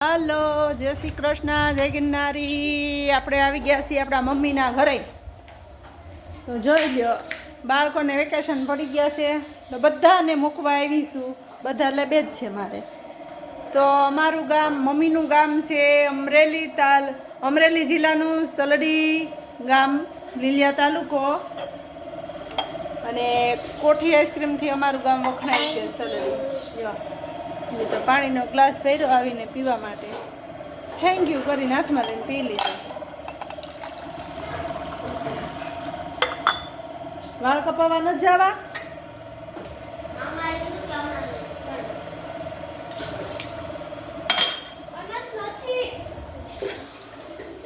હાલો, જય શ્રી કૃષ્ણ, જય ગિરનારી। આપણે આવી ગયા છીએ આપણા મમ્મીના ઘરે। તો જોઈ લો, બાળકોને વેકેશન પડી ગયા છે તો બધાને મૂકવા આવીશું। બધા લેબે જ છે મારે। તો અમારું ગામ, મમ્મીનું ગામ છે અમરેલી જિલ્લાનું સલડી ગામ, લીલિયા તાલુકો। અને કોઠી આઈસ્ક્રીમથી અમારું ગામ વખણાય છે સલડી। જો તો પાણીનો ગ્લાસ ભર્યો આવીને પીવા માટે। થેન્ક યુ કરીને હાથમાં લઈને પી લીધો। વાળ કપાવા નથી જવા?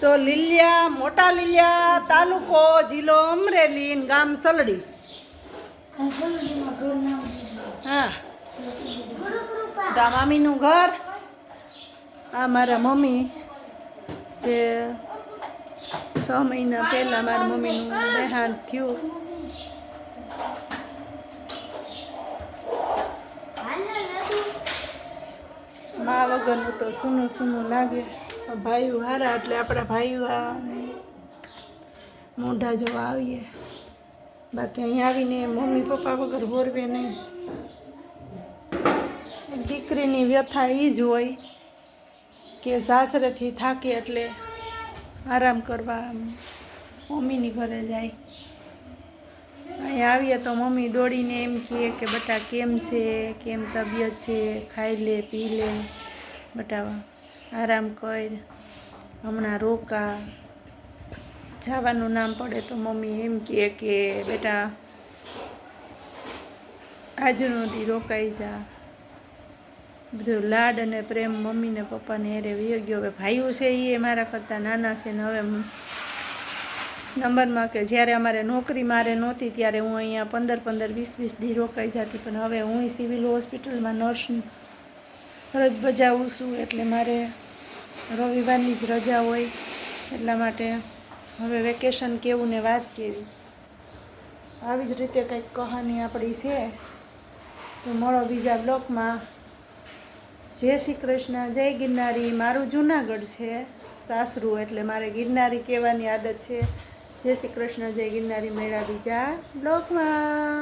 તો લીલિયા, મોટા લીલિયા તાલુકો, જિલ્લો અમરેલી, ગામ સલડી। હા, મામીનું ઘર। આ મારા મમ્મી, જે 6 મહિના પહેલાં મારા મમ્મીનું દેહાંત થયું। મા વગરનું તો સૂનું સૂનું લાગે। ભાઈઓ હારા એટલે આપણા ભાઈઓ મોઢા જોવા આવીએ, બાકી અહીં આવીને મમ્મી પપ્પા વગર હોરવે નહીં। દીકરીની વ્યથા એ જ હોય કે સાસરેથી થાકે એટલે આરામ કરવા મમ્મીની ઘરે જાય। અહીં આવીએ તો મમ્મી દોડીને એમ કહે કે બેટા કેમ છે, કેમ તબિયત છે, ખાઈ લે, પી લે, બેટા આરામ કર, હમણાં રોકા। જવાનું નામ પડે તો મમ્મી એમ કહે કે બેટા આજનો દી રોકાઈ જા। બધું લાડ અને પ્રેમ મમ્મીને પપ્પાને હારે વયો ગયો। હવે ભાઈઓ છે એ મારા કરતાં નાના છે ને હવે નંબરમાં કે જ્યારે અમારે નોકરી મારે નહોતી ત્યારે હું અહીંયા 15-15, 20-20 દી રોકાઈ જતી, પણ હવે હું સિવિલ હોસ્પિટલમાં નર્સની ફરજ બજાવું છું એટલે મારે રવિવારની જ રજા હોય। એટલા માટે હવે વેકેશન કેવું ને વાત કેવી। આવી જ રીતે કંઈક કહાની આપણી છે। તો મળો બીજા બ્લોકમાં। જય શ્રી કૃષ્ણ, જય ગિરનારી। મારું જૂનાગઢ છે સાસરું, એટલે મારે ગિરનારી કહેવાની આદત છે। જય શ્રી કૃષ્ણ, જય ગિરનારી। મળ્યા બીજા બ્લોકમાં।